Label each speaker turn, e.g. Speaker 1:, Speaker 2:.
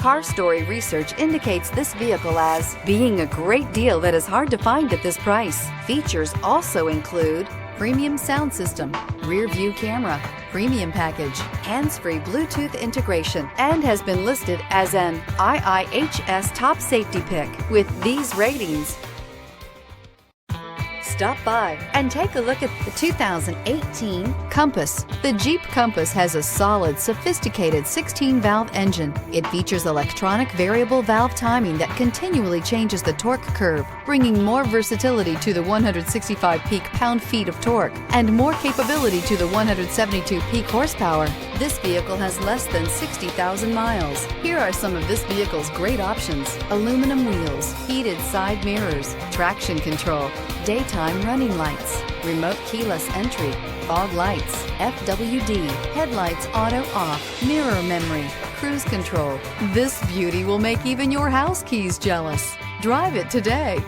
Speaker 1: Car Story research indicates this vehicle as being a great deal that is hard to find at this price. Features also include premium sound system, rear view camera, premium package, hands-free Bluetooth integration, and has been listed as an IIHS top safety pick. With these ratings, stop by and take a look at the 2018 Compass. The Jeep Compass has a solid, sophisticated 16-valve engine. It features electronic variable valve timing that continually changes the torque curve, bringing more versatility to the 165 peak pound-feet of torque and more capability to the 172 peak horsepower. This vehicle has less than 60,000 miles. Here are some of this vehicle's great options: aluminum wheels, heated side mirrors, traction control, daytime running lights, remote keyless entry, fog lights, FWD, headlights auto off, mirror memory, cruise control. This beauty will make even your house keys jealous. Drive it today.